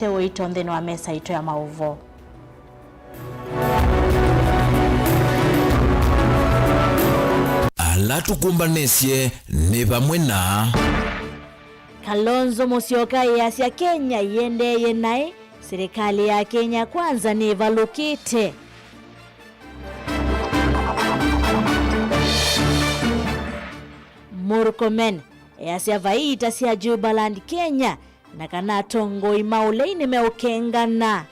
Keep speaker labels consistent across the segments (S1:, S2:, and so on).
S1: Wito thĩinĩ wa mesa ito ya mauvo.
S2: Ala tukumbanesie ni pamwe na
S1: Kalonzo Musyoka yasia Kenya yendeye naye serikali ya Kenya kwanza ni valukite. Murkomen yasia vaita sia Jubaland Kenya na kana tongo imauleini meukengana.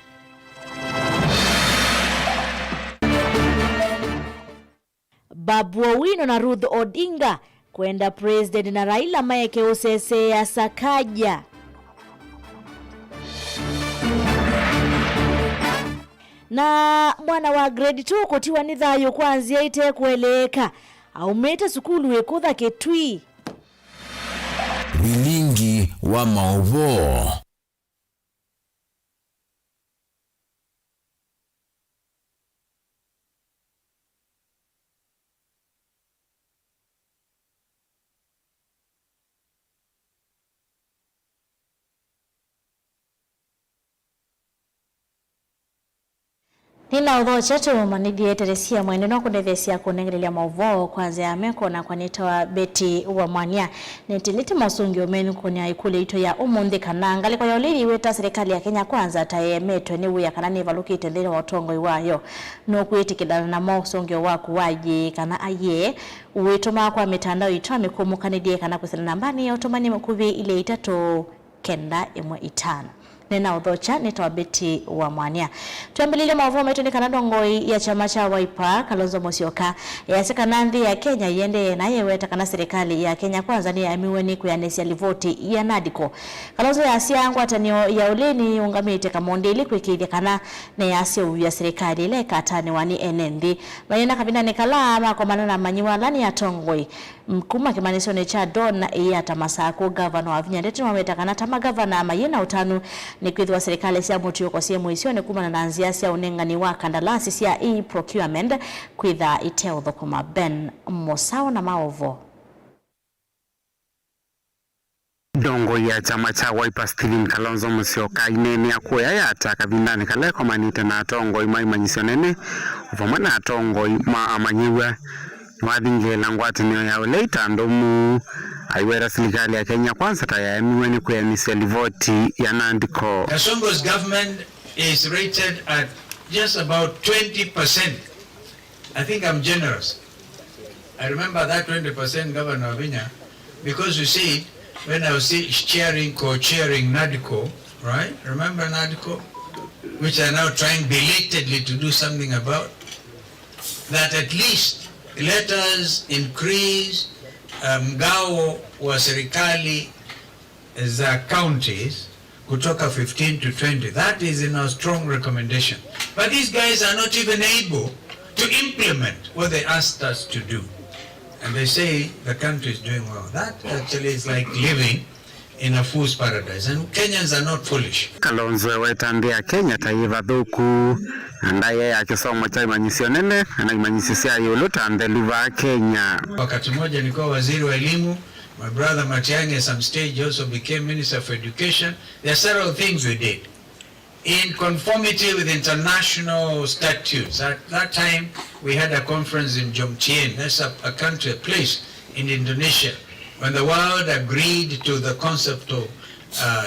S1: Babu Owino na Ruth Odinga kwenda President na Raila Maeke usese ya Sakaja. Na mwana wa grade 2 kutiwa ni thayo kwanzia ite kueleka aumeta sukulu wekutha Kitui.
S2: Wilingi wa mauvo.
S1: Nina udho chetu manidi eteresia mweneno kundethesia kunengerelia mauvo kwanza ya meko na kwanita wa Beti wa Mwanya. Netiliti masungi omenu kunya ikule ito ya umundi kananga. Liko yaulili weta serikali ya Kenya kwanza taye meto niwu ya kanani valuki itendele wa utongo iwayo. Nukuiti kidana na masungi waku waji kana aye. Uweto kwa mitandao ito mikumu kanidie kana kusina nambani ya utomani mkuvi ile itato kenda imwe itana. Nena udhocha nita Beti wa Mwanya. Tuambelile mavuo metu ni kanadongoi ya chama cha Wiper Kalonzo Musyoka ya seka nandhi ya Kenya yende na yeweta kana serikali ya Kenya kwanza ni ya miweni kuyanesia livoti ya Nadiko. Kalonzo ya siangu atanio ya uleni ungamite kamondili kwekidya kana na ya siu ya serikali ile katani wani enendi. Mayena kabina ni kalama kwa manana manyiwa lani ya tongoi. Mkuma kimanisio ni cha Don na iya tamasako gavana wa Vinyandeti wameta kana tama gavana mayena utanu ni kuidhi wa serikali siya mutiyoko siya muisione kuma na nanzia siya unengani wa kandalasi siya e-procurement kuidha iteo dhokuma Ben Mosao na maovo.
S3: Dongo ya chama cha Wiper Stephen Kalonzo Musyoka inene ya kuya ya ataka vindani kaleko manite na atongo ima imanyisionene ufama na atongo ima amanyiwe wadhinge langwati niyo ya uleita ndomu aiwera serikali ya Kenya kwanza taya miweni kuyanisia livoti ya Nandiko.
S4: Kasongo's government is rated at just about 20%. I think I'm generous. I remember that 20% Governor Vinya, because you see, when I was co-chairing Nadiko, right? Remember Nadiko? Which are now trying belatedly to do something about. That at least let us increase mgao wa serikali za counties kutoka 15 to 20. That is in our strong recommendation. But these guys are not even able to implement what they asked us to do. And they say the country is doing well. That actually is like living in a fool's paradise. And Kenyans are not foolish.
S3: Kalonzo wetandia Kenya taiva dhuku ndaye ya kisomo cha imanyisionene na imanyisisia yuluta andeluva Kenya.
S4: Wakati moja nilikuwa waziri wa elimu. My brother Matiang'i at some stage also became Minister for Education. There are several things we did in conformity with international statutes. At that time, we had a conference in Jomtien. That's a country, a place in Indonesia, when the world agreed to the concept of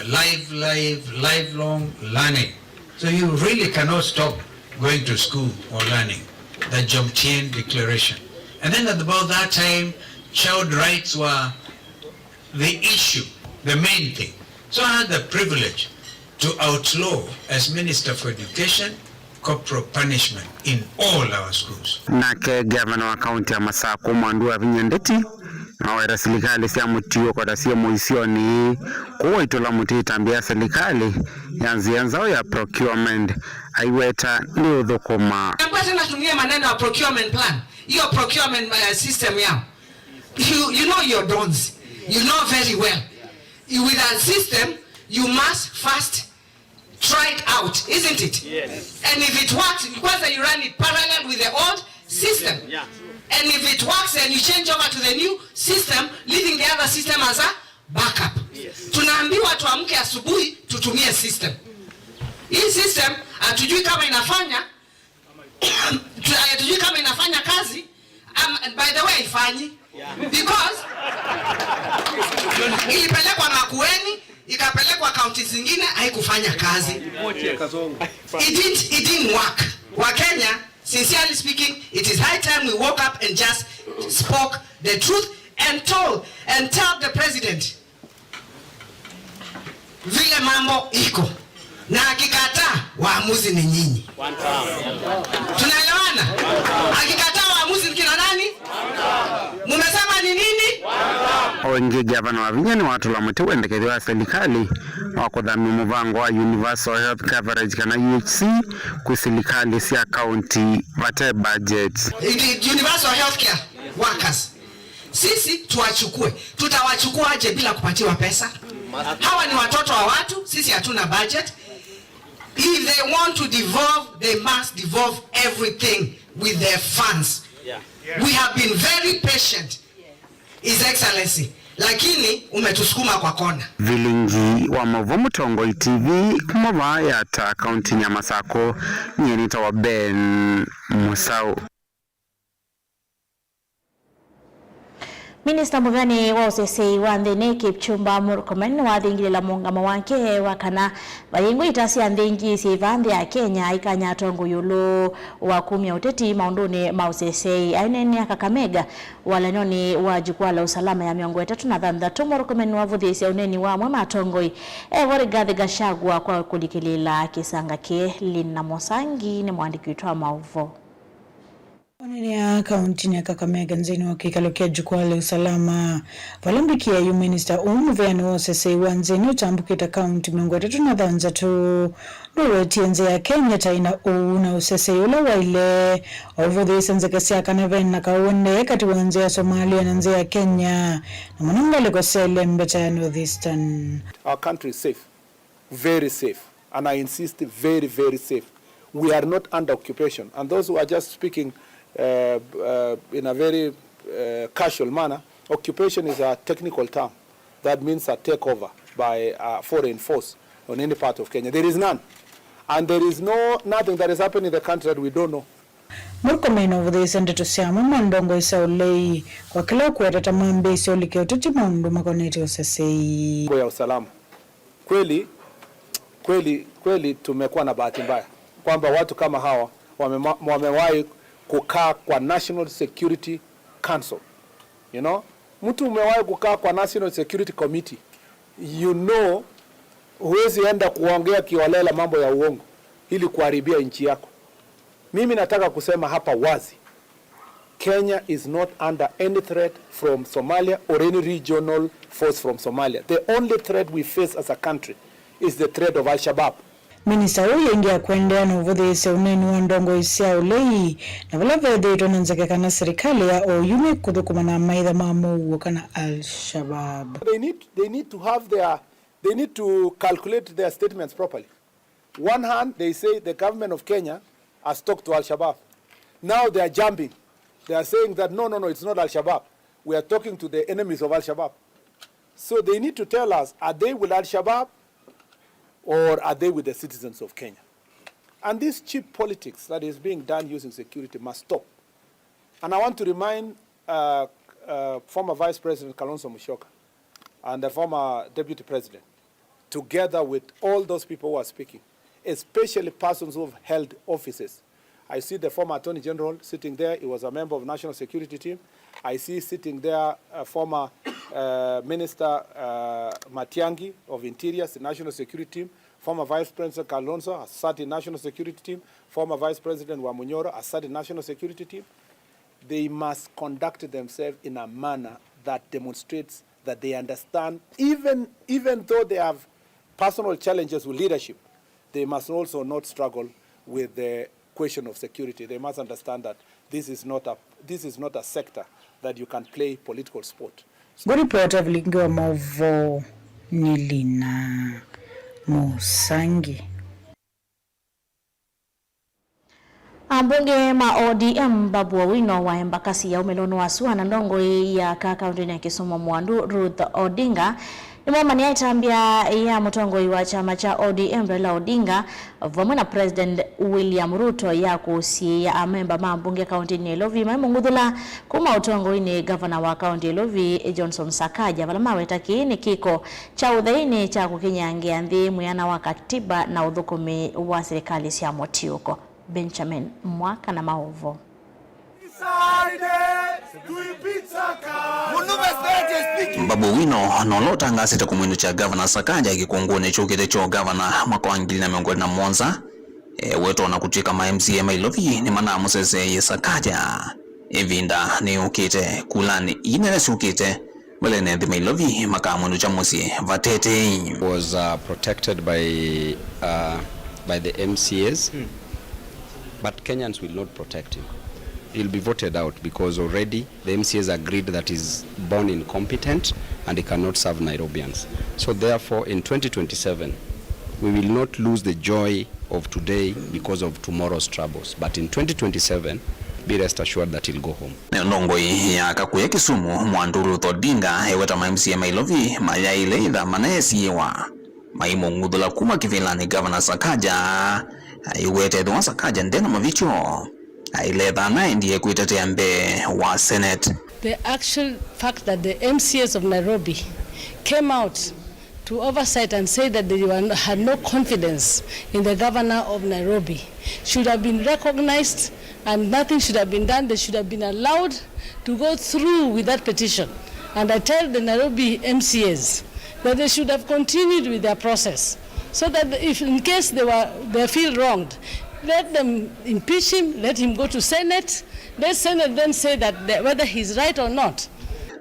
S4: lifelong learning. So you really cannot stop going to school or learning. The Jomtien Declaration. And then at about that time, child rights were the issue, the main thing. So I had the privilege to outlaw, as Minister for Education, corporal punishment in all our schools.
S3: Nake governor wa county ya Masako Mwandu wa Vinyandeti awera serikali siya mutiyo kwa siya muisioni kuwa itola muti tambia serikali yanzianzao ya procurement aiweta ni udhukuma.
S5: Mbate natumia maneno ya procurement plan, your procurement system yao. You know your dons, you know very well. With a system, you must first try it out, isn't it? Yes. And if it works, because you run it parallel with the old system. Yeah. And if it works, then you change over to the new system, leaving the other system as a backup. Yes. Tunaambiwa tuamke asubuhi tutumie system. Hii system hatujui kama inafanya hatujui kama inafanya kazi. By the way ifanyi because ilipelekwa Makueni, ikapelekwa kaunti zingine, haikufanya kazi. It didn't work. Wa Kenya, sincerely speaking, it is high time we woke up and just spoke the truth and told the president vile mambo iko, na akikataa waamuzi ni nyinyi. Tunaelewana? Akikataa waamuzi ni kina nani? Mumesema ni nini?
S3: Wengi gavana wa Vinya ni watu la mwete wendekezi wa serikali wakudhami muvango wa Universal Health Coverage kana UHC kusilikali siya county vate budget.
S5: Universal Healthcare workers, sisi tuwachukue. Tutawachukua aje bila kupatiwa pesa? Hawa ni watoto wa watu, sisi hatuna budget. If they want to devolve, they must devolve everything with their funds. We have been very patient, His Excellency, lakini umetusukuma kwa kona.
S3: Vilingi wa Mavumo Tongoi TV kumova yata kaunti ya Masako nyenita wa Ben Musau.
S1: Minister Muthoni wa UCC wa Nthini Kipchumba Murkomen wathingirira mungamo wake wakana bayingu itasi anthingi sivanthi ya Kenya ikanya tongo yulu wa kumya uteti maunduni ma UCC ainene ya Kakamega walanyoni wa jukwaa la usalama ya miongo 36 Murkomen wavuthisia uneni wa mwe matongoi wori Gathi Gachagua kwa kulikilila kisanga ke Lina Mosangi ni mwandiki witwa Mauvo.
S6: Wanene ya kaunti ya Kakamega nzini wakikalokea jukwaa la usalama valambikia yu minister Muthoni wa UCC wa nzini utambukita kaunti 33 nuru tienze ya Kenya taina na UCC ula waile wavuthisa nzekesea kanavena kawende kati wanze ya Somalia na nze ya Kenya na mwanangale kwa sele mbeta ya Northeastern.
S7: Our country is safe, very safe, and I insist, very, very safe. We are not under occupation, and those who are just speaking in a very casual manner, occupation is a technical term. That means a takeover by a foreign force on any part of Kenya. There is none. And there is nothing that is happening in the country that we don't know.
S6: Murkomen over the center to Siama Mandongo is Saulei, kwa kila kuweta tamambe isolike utati maundu makoneti UCC.
S7: Kwa usalama. Kweli tumekuwa na bahati mbaya kwamba watu kama hawa wamewahi kukaa kwa National Security Council. You know, mtu umewahi kukaa kwa National Security Committee. You know, huwezi enda kuongea kiolela mambo ya uongo ili kuharibia nchi yako. Mimi nataka kusema hapa wazi, Kenya is not under any threat from Somalia or any regional force from Somalia. The only threat we face as a country is the threat of Al-Shabaab.
S6: Minister huyu ingia kuendea na uvuthisia uneni wa ndongo isia ulei na vila vede itonanzake kana serikali ya oyume kuthukuma na maitha mamu kana Al-Shabaab.
S7: They need to calculate their statements properly. One hand, they say the government of Kenya has talked to Al-Shabaab. Now they are jumping. They are saying that no, it's not Al-Shabaab. We are talking to the enemies of Al-Shabaab. So they need to tell us, are they with Al-Shabaab or are they with the citizens of Kenya? And this cheap politics that is being done using security must stop. And I want to remind former Vice President Kalonzo Musyoka and the former Deputy President, together with all those people who are speaking, especially persons who have held offices. I see the former Attorney General sitting there. He was a member of National Security Team. I see sitting there former Minister Matiang'i of Interior, the National Security Team. Former Vice President Kalonzo has sat in National Security Team. Former Vice President Wamunyoro has sat in National Security Team. They must conduct themselves in a manner that demonstrates that they understand, even though they have personal challenges with leadership, they must also not struggle with the question of security. They must understand that this is not a sector that you can play political sport.
S6: Good report of Lingo Mauvo ni Lina Mosangi.
S1: Ambunge ma ODM Babu Owino wa Embakasi ya umelono wasua na ndongo ya kaunti ya Kisumu Mwandu Ruth Odinga Nimomani yaitambia ya mutongoi wa chama cha ODM Raila Odinga vamwe na President William Ruto ya kusia amemba mambunge kaunti ni Lovi Maimungudhula kuma utongoi ni governor wa kaunti Lovi Johnson Sakaja valama wetaki ni kiko cha udhaini cha kukinyangia nthi muyana wa katiba na udhukumi wa serikali cia Motiuko. Benjamin Mwaka na Maovo.
S8: Babu Wino nolota ngasita kumwinu cha governor Sakaja kikungune chukite cho governor mwaka wa 2021 weto na kuchika ma MCA Mailovi ni mana musese ye Sakaja evinda ni ukite kulani inene sukite wale ne Mailovi maka mwinu cha musi vatete
S9: was protected by the MCAs but Kenyans will not protect him. He'll be voted out because already the MCAs agreed that he's born incompetent and he cannot serve Nairobians. So therefore in 2027 we will not lose the joy of today because of tomorrow's troubles, but in 2027 be rest assured that he'll go home.
S8: Nongoi ya kakuya Kisumu Mwanduru Odinga eweta ma MCA Mailovi mayaile idha manesiwa Maimungudhula kuma kivilani governor Sakaja iwete edwa Sakaja ndena mavicho aileta na ndiye kuitetea mbe wa Senate.
S10: The actual fact that the MCAs of Nairobi came out to oversight and say that they had no confidence in the governor of Nairobi should have been recognized and nothing should have been done. They should have been allowed to go through with that petition. And I tell the Nairobi MCAs that they should have continued with their process so that if in case they feel wronged, let them impeach him, let him go to Senate. Let Senate then say that whether he's right or not.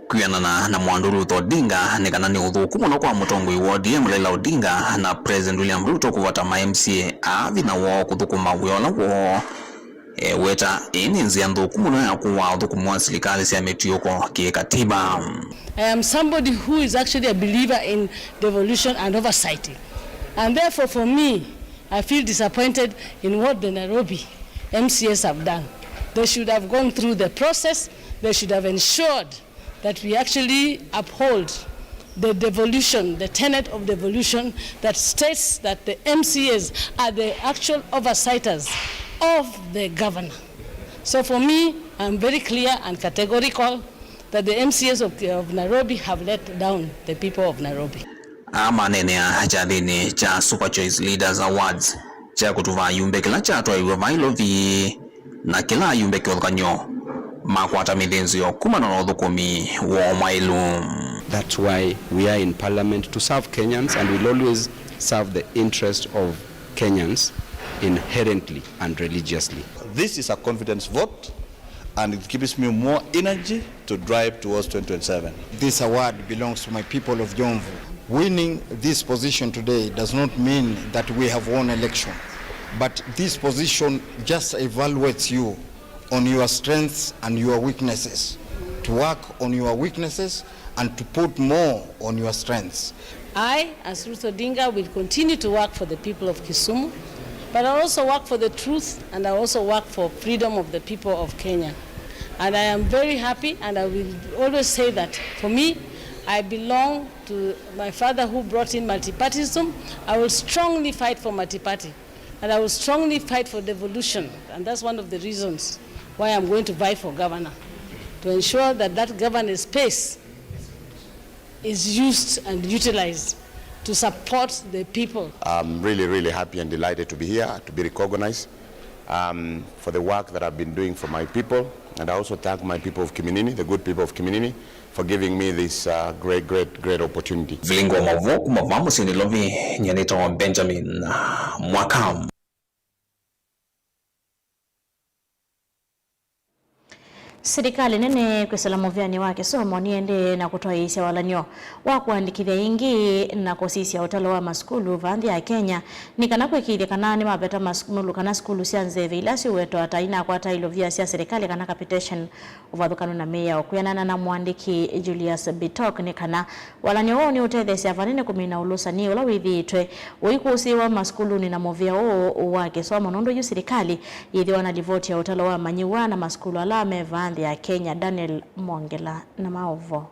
S8: Kuyanana na Mwanduru Odinga nikana ni udhukumu na kwa mutongoi wa ODM Raila Odinga na President William Ruto kuvata ma MCA avina wo kuthukuma wiola wo weta ini nzia ndhukumu na kuwa udhukumu wa serikali cia Motiuko kikatiba.
S10: I am somebody who is actually a believer in devolution and oversight. And therefore for me, I feel disappointed in what the Nairobi MCAs have done. They should have gone through the process. They should have ensured that we actually uphold the devolution, the tenet of devolution that states that the MCAs are the actual oversighters of the governor. So for me, I'm very clear and categorical that the MCAs of Nairobi have let down the people of Nairobi.
S8: Manene ya jadini cha Super Choice Leaders Awards cha kutuva yumbe kila cha atwa Mailovi na kila yumbe kiolkanyo makwata midenzio kumana na udhukumi wa Mailu.
S9: That's why we are in parliament to serve Kenyans and we'll always serve the interest of Kenyans inherently and religiously.
S11: This is a confidence vote and it gives me more energy to drive towards 2027.
S12: This award belongs to my people of Jomvu. Winning this position today does not mean that we have won election, but this position just evaluates you on your strengths and your weaknesses, to work on your weaknesses and to put more on your strengths.
S10: I, as Ruth Odinga, will continue to work for the people of Kisumu, but I also work for the truth and I also work for freedom of the people of Kenya. And I am very happy, and I will always say that for me, I belong to my father who brought in multipartyism. I will strongly fight for multiparty, and I will strongly fight for devolution. And that's one of the reasons why I'm going to vie for governor, to ensure that that governor space is used and utilized to support the people.
S13: I'm really, really happy and delighted to be here, to be recognized for the work that I've been doing for my people. And I also thank my people of Kiminini, the good people of Kiminini, for giving me this great opportunity.
S8: Vilingo mavo kumavamu sinilovi nyanito Benjamin Mwaka.
S1: Serikali nene kwisala muvyani wake somo niende na kutoa isia walanyo wa kuandikithia ingi na kosisi ya utalo wa maskulu vandhi ya Kenya nikana kwekithia kana ni mabeta maskulu kana skulu cia nzeve ilasi weto ataina kwa tailo vya cia serikali kana capitation uvathukano na meya okuyanana na mwandiki Julius Bitok nikana walanyo wao ni utethesia vanene kumina ulusa ni ula withitwe uikusi wa maskulu ni na movia wake somo nondo yu serikali yithi wana livoti ya utalo wa manyiwa na maskulu alame vandhi ya Kenya. Daniel Mongela na Maovo.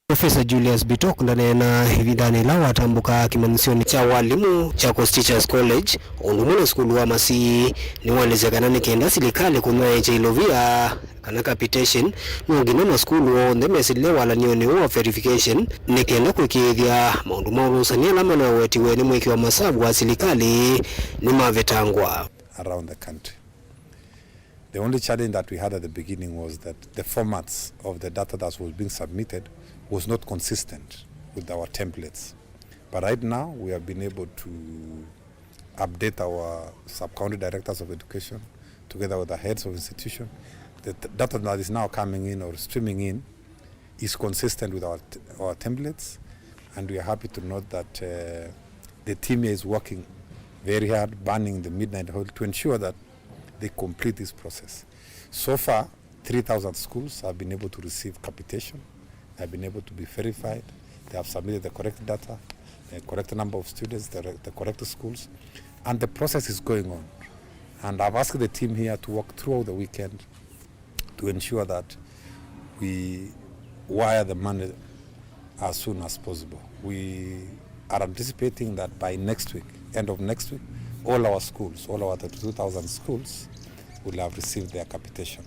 S14: Profesa Julius Bitok ndanena hivindani la watambuka kimanisioni cha walimu cha Coast Teachers College ondumuna skulu wa masi ni walezekana ni kenda silikali kunwa eche ilovia kana capitation nungina na skulu onde mesile wala nione wa verification ni kenda kukithia maunduma urusania lama na weti weni mweki wa masabu wa silikali ni mavetangwa
S15: around the country. The only challenge that we had at the beginning was that the formats of the data that was being submitted was not consistent with our templates. But right now, we have been able to update our sub-county directors of education together with the heads of institution. The data that is now coming in or streaming in is consistent with our templates, and we are happy to note that the team here is working very hard, burning the midnight oil to ensure that they complete this process. So far, 3,000 schools have been able to receive capitation, have been able to be verified. They have submitted the correct data, the correct number of students, the correct schools, and the process is going on. And I've asked the team here to work throughout the weekend to ensure that we wire the money as soon as possible. We are anticipating that by next week, end of next week, all our schools, all our 32,000 schools will have received their capitation.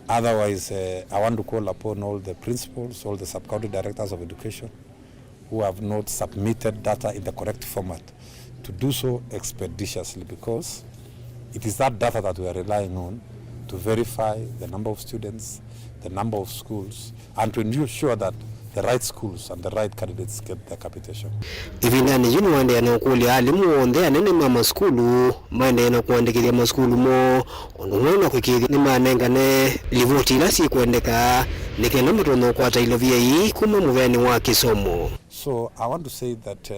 S15: Otherwise, I want to call upon all the principals, all the sub-county directors of education who have not submitted data in the correct format to do so expeditiously, because it is that data that we are relying on to verify the number of students, the number of schools, and to ensure that the right schools and the right candidates get their capitation.
S14: Ivindani yunu wande yanakuli alimu onde anene mama skulu mande yanakuandikilia maskulu mo onumona kukiri ni manengane livoti ilasi kuendeka nikenda mtono kwa tailovia hii kuma muveni wa kisomo.
S15: So I want to say that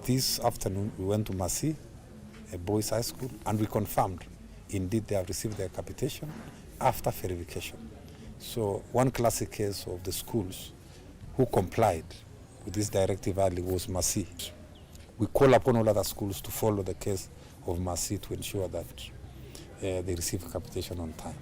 S15: this afternoon we went to Masi, a boys high school, and we confirmed indeed they have received their capitation after verification. So one classic case of the schools who complied with this directive early was Masi. We call upon all other schools to follow the case of Masi to ensure that they receive capitation on time.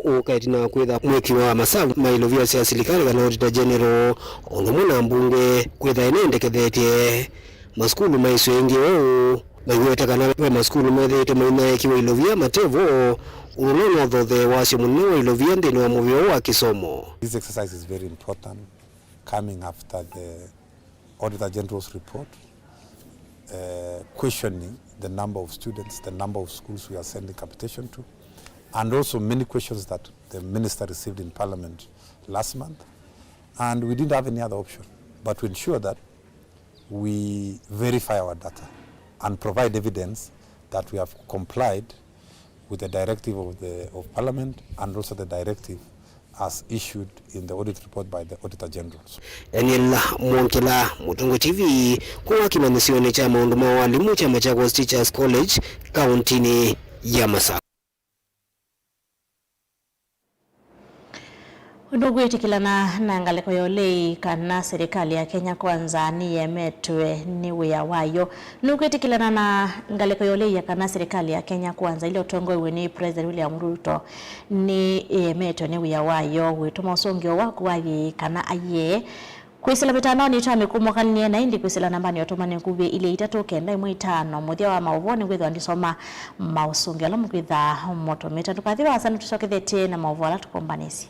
S14: Ukaitina kwitha mweki wa masabu mailovia sia silikali kana auditor general onumuna mbunge kwitha enendekethetie maskulu maiso yengi wao maiweta kana we maskulu methete maina ekiwa ilovia matevo unono thothe wasio munene ilovia ndini wa muvio wa kisomo.
S15: This exercise is very important, coming after the Auditor General's report, questioning the number of students, the number of schools we are sending capitation to, and also many questions that the minister received in Parliament last month. And we didn't have any other option but to ensure that we verify our data and provide evidence that we have complied with the directive of Parliament and also the directive as issued in the audit report by the Auditor General.
S14: Daniel Mwonkela, Mutungu TV, kwa kimanisioni cha maunduma walimu chama cha Coast Teachers College, kauntini ya Masaka.
S1: Ndugwitikilana na ngaleko yolei kana serikali ya Kenya Kwanza ni yemetwe ni wia wayo. Ndugwitikilana na ngaleko yolei ya kana serikali ya Kenya Kwanza ile utongoiwe ni President William Ruto ni yemetwe ni wia wayo. Wituma usongio wako wagi kana aye. Kwisila mitano ni chame kumwakani na indi kwisila nambani yotomani kubwe ile itatoke ndai mwitano muthia wa mauvoni kwitha ndisoma mausongio ala mukwitha motometa tukathiwa asana tusokethete na mauvu ala tukombanisi.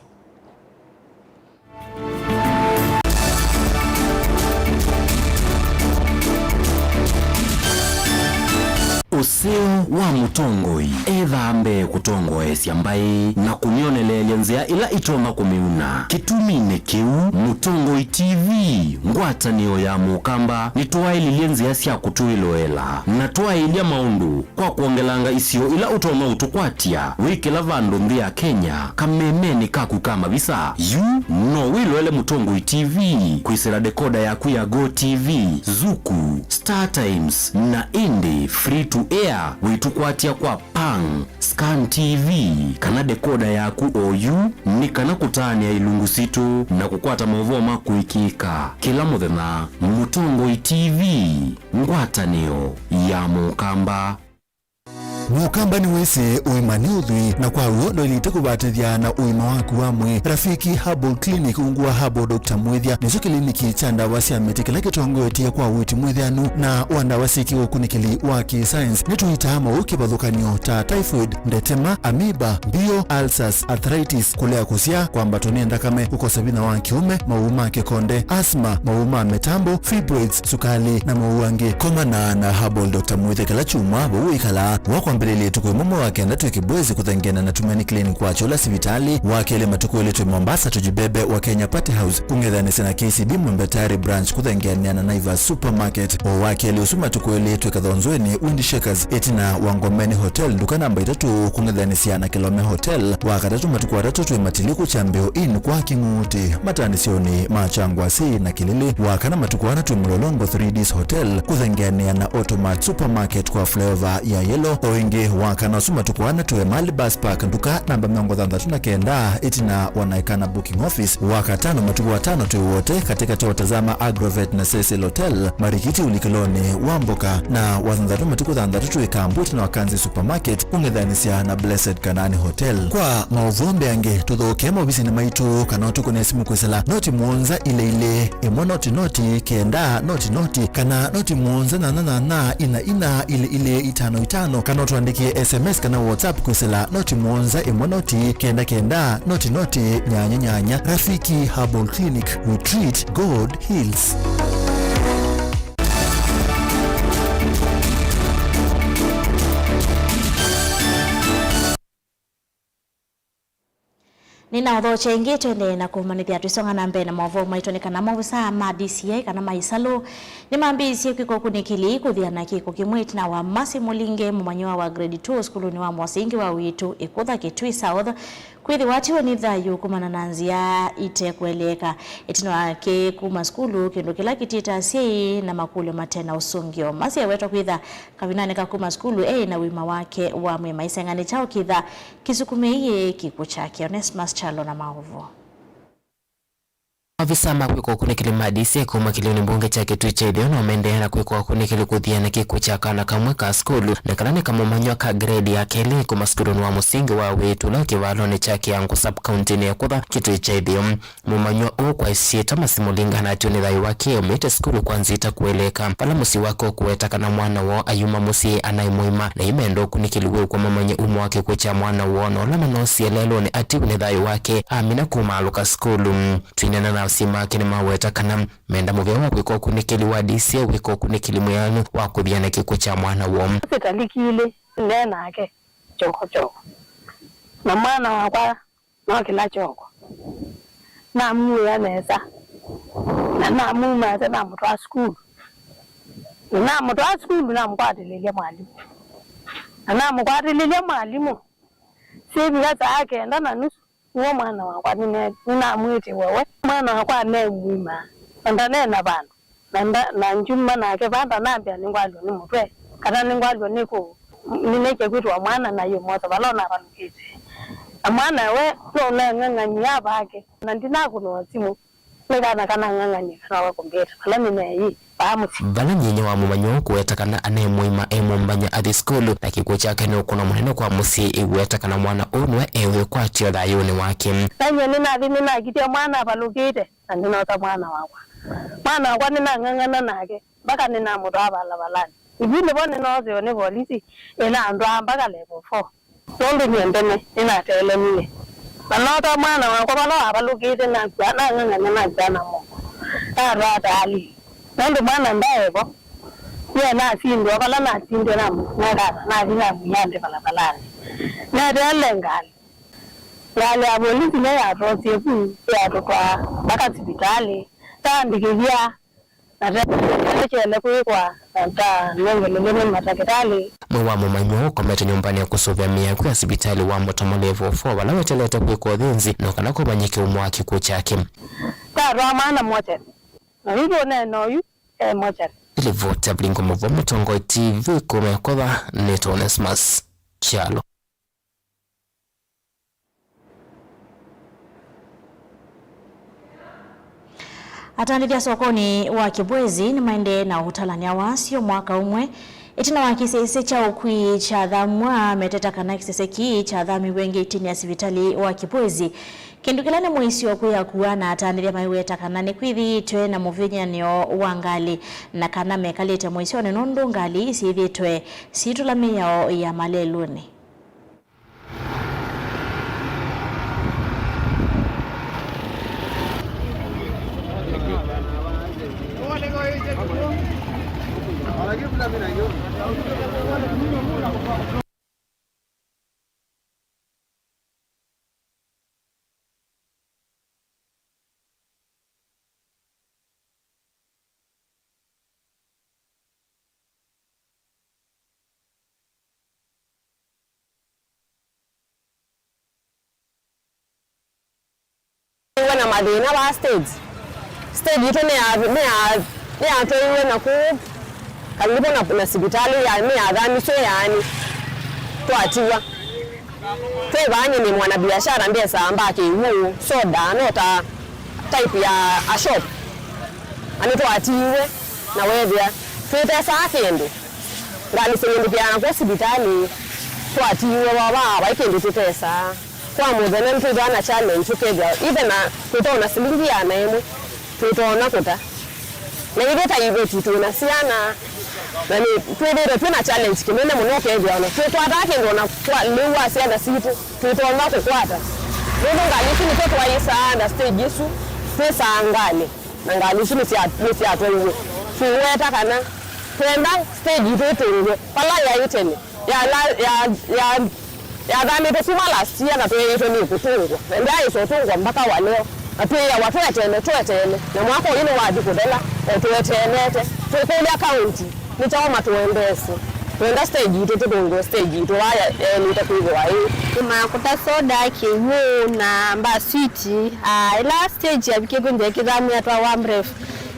S2: Useo wa mutongoi ethambe kutongoe siambai na kunionelelya nzia ila itoma kumiuna kitumine kiu Mutongoi TV ngwatanio ya mukamba nitwaililie nzia sia kutuiloela na twailia maundu kwa kuongelanga isio ila utoma utukwatia wikila vandu nthi ya Kenya kamemeni kaku kama bisa yu no wiloele Mutongoi TV kwisira dekoda yaku ya Go TV, Zuku, Star Times na Indie free to air witukwatia kwa Pang, Scan TV kana dekoda yaku OU ni kana kutani ya ilungu situ na kukwata mavoma kuikika kila muthenya. Mutongoi TV ngwatanio ya mukamba.
S16: Mukamba ni wese uimani udhui na kwa uondo ilite kubatithia na uima waku wamwe. Rafiki Herbal Clinic ungua Herbal Dr. Mwithia nizo kliniki cha ndawa cia miti kila kitongoetie kwa witi mwithianu na wandawa siki ukunikili wa ki-science nituitama ukibadhukanio ta typhoid, ndetema, amoeba, bio, ulcers, arthritis, kulea kusia, kwamba tonienda kame, ukosa vina wa kiume, mauma kikonde, asma, mauma metambo, fibroids, sukali na mauange. Komana na Herbal Dr. Mwithia kala chumwa bo ikala wakwambelele tukwe momo wake ndatu kibwezi kuthengena na Tumaini Clinic kwa chola sivitali wakele matuko ile Mombasa tujibebe wa Kenya Party House kungedhani sana KCB Mwembetari branch kuthengena na Naivas Supermarket wakele usuma tuko ile tukadhonzweni Windy Shakers etina Wangomeni Hotel duka namba 3 kungedhani sana Kilome Hotel wakatatu matuko 3 matiliku chambeo in kwa Kinguti matanisioni machangwa si na Kilili wakana matuko 3 Mlolongo 3Ds Hotel kuthengena na Automat Supermarket kwa flavor ya yellow oingi wakana usuma tuko 3 Mali Bus Park duka namba 39 etina wanaikana booking office wakatano matuko 5 tu wote katika tawatazama Agrovet na Cecil Hotel Marikiti ulikiloni Wamboka na wazanzatu matuko 3 ikambuti na Wakanzi Supermarket ungedhanisia na Blessed Kanani Hotel. Kwa mauvombe yange tudhokema obisi na maitu kanotu kuna simu kusela noti muonza ile emo noti kenda noti kana noti muonza na ina ile itano kanotu andikie SMS kana WhatsApp kusela noti muonza emo noti kenda noti nyanya. Rafiki Herbal Clinic, we treat, God heals.
S1: Nina odho chengi twende na kumanithia twisonga na mbere na mavo maitone kana mausa ma DCI kana maisalo ni mambisi kwiko kunikili kuthiana kiko kimwiti na wa Masi Mulinge mumanyoa wa grade 2 skuluni wa Mwasingi wa witu ikutha Kitui South kwithi watiwe ni thayu kumana na nzia ite kueleka itino ake kuma skulu kindu kila kitita si na makule matena usungio masi yawetwa kwitha kavinane ka kuma skulu na wima wake wa mwema isengani chao kitha kisukumeiye kiku chake. Onesmus Chalo na maovu.
S17: Afisa makwiko kunikili madisi kuma kilioni mbunge cha Kitui cha Idio na wameendelea kwiko kunikili kuthiana kiku cha kana kamwe ka skulu na kanane kama manyo ka grade ya kele kuma skulu wa Musingi wa wetu la kivaloni cha Kiangu sub county ne kuba Kitui cha Idio mumanyo o kwa isieta Masimulinga na tuni dhai wake umete skulu kwanzita kueleka pala musi wako kuweta kana mwana wo Ayuma Musi anaimoima na imendo kunikili we kwa mamanye umu wake kucha mwana wono lama nosi elelo ni ati unedhai wake amina kumaluka skulu tuinena na sima kini maweta kana menda muvewa wiko kunikili wa DC wiko kunikili muyanu wakubiana kiku cha mwana womu
S18: sitalikile nena ake choko na mwana wakwa wakila choko na mu ya nesa na mu mata na mutwa school na mkwatilelia mwalimu na mkwatilelia mwalimu sebi gaza ake ndana nusu uwo mwana wakwa nina mwiti wewe mwana wakwa ne mwima ndane na bantu na njuma nake banda nambia ningwalo ni mutwe kana ningwalo niko nineke kwitwa mwana na yo mota balona balukite amwana we no nganganya bake na ndinako no simu legana kana nganganya kana kompyuta kala mimi
S17: Bala nyenye wa mumanyo kuweta kana ane muima mbanya adi skulu na kiku chake ni ukuna munene kwa musi iweta kana mwana unwe ewe kwa tiyo da yoni wake.
S18: Nanyo nina kitia mwana balukite na nina mwana wakwa nina ngangana nake baka nina mutu balani. Ibini bone noze yone polisi ila andwa mpaka level 4. Nondu niendene nina tele mie. Na nota mwana wakwa bala balukite na ngangana na jana mo. Rata ali. Nando mwana ndaevo ye na sindo bala na sindo na vina muyande balani na delengali ngale abolisi ne ya rosi efu ya kwa baka hospitali tandikia na chele kwa ta ngelele matakitali
S17: mwa mumanyo komete nyumbani ya kusovya mia kwa hospitali wa Motomo level 4 wala weteleta kwa dhinzi no kana ko banyike umwa kiku chake
S18: ta ramana moja na hivyo neno yu moja
S17: ile vote blingo mvo Mutongo TV kumekoba neto Onesmus Chalo.
S1: Atandithia sokoni wa Kibwezi ni maende na utalania wasio mwaka umwe Itina wa kisese cha ukui cha dhamwa meteta kana kisese ki cha dhami wengi itini ya sivitali wa Kipwezi. Kendukilane mwisi wa kuya kuwana ataniria maiweta kanane kwithi itwe na muvinya nio wangali na kana mekalete mwisi wa nenondo ngali sithi itwe situlami yao ya maleluni.
S19: Na madina wa stage ito ne atoiwe na ku karibu na sibitali ya me adhamisho yani twatiwa twebanye ni mwana biashara mbesa ambake iwu soda nota type ya a shop ani twatiwe na webia twetesa akende ngali sendi piana kwa sibitali twatiwe baba ikendi tutesa kwa mudhene mtu ana challenge tukega even na kutona silingi ya nemu tutona kuta na ile taiwe tutuna siana na ni twede tuna challenge kimene munoke hivyo ana twatake ndo na kwa lewa siana situ tutona kukwata ndio ngali sini mtoto wa Isa na stage Yesu pesa angale na ngali sini si atwewe fuweta kana twenda stage itotenwe pala ya itene ya dhambi tusuma last year na tuye yetu ni kutungwa ndio iso tungwa mpaka wa leo atuye watu twetene na mwako ino wadi kudela tuwetenete tukulia county ni chama tuendese tuenda stage ito tudongo stage ito haya ni takuigo hii tumakuta soda kiwu na mba sweet ila stage ya bikego nje kizamu ya twa wamref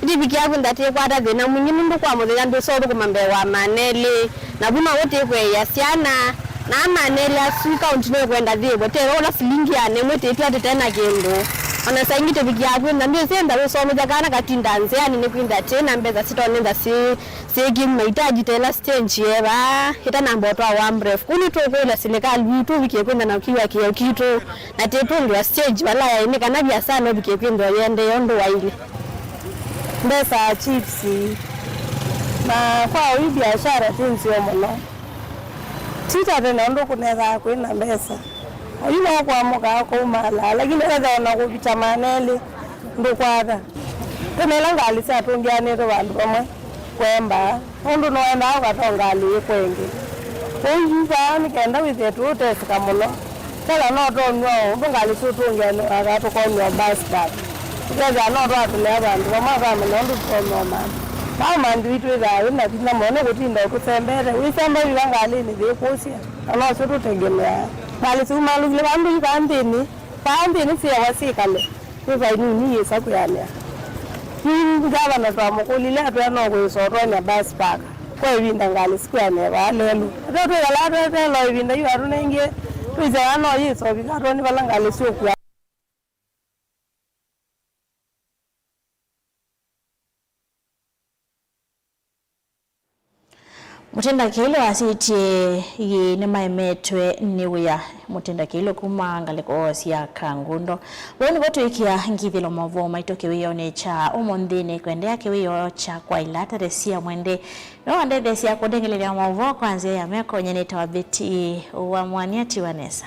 S19: ndi bikiabu ndate kwata thina munyi mundu kwa muthenya ndu sodo kumambe wa manele na buna wote kwe ya siana na manela su kaunti no kwenda thibo te ona silingi ane mwete tia tena kendo ona saingite bikiabu na ndio senda we so mjagana katinda nzani ni kwinda tena mbeza sitonenda segi mahitaji tena stage yeba hita na mboto wa ambref kuni to kwela serikali vitu bikikwenda na kiwa kitu na tetundu stage wala ya ni kana biashara bikikwenda yende yondo waile mbesa chips na kwa hii biashara tinzio mno tita tena ndo kuneza kwenda mbesa oyina kwa moka ko mala lakini eza na kupita manele ndo kwada tena ngali sa tongiane ro bantu bamwe kwemba ndo noenda akatongali kwenge oyuba ni kenda wizetu tesika muno kala no to nyo ndo ngali su tongiane akato ko nyo basta kega no ro atule abantu bamava muno ndo to mama mama nditwe zayo na tina mone kutinda kusembere uisamba ilangali ni bekosia ana soto tegemea bali suma lugile bandu kandini pambini siya wasikale kuva nini yesa kuyania ngaba na twa kulile atwana kwesoto nya bus park kwa ibinda ngali sikuyane balelo toto yala toto ibinda yu arunenge tuize ano yiso bikatoni balangali sokya
S1: Mutenda kilo asitie ni maimetwe niwya mutenda kilo kumangale ko sia kangundo woni boto ikia ngithilo mavo maitoke wiyo ne cha umondine kwendea kiwiyo cha kwa ilata resia mwende no ande desia kodengelele mavo kwanza ya meko nyeneta wabeti wa mwaniati wanesa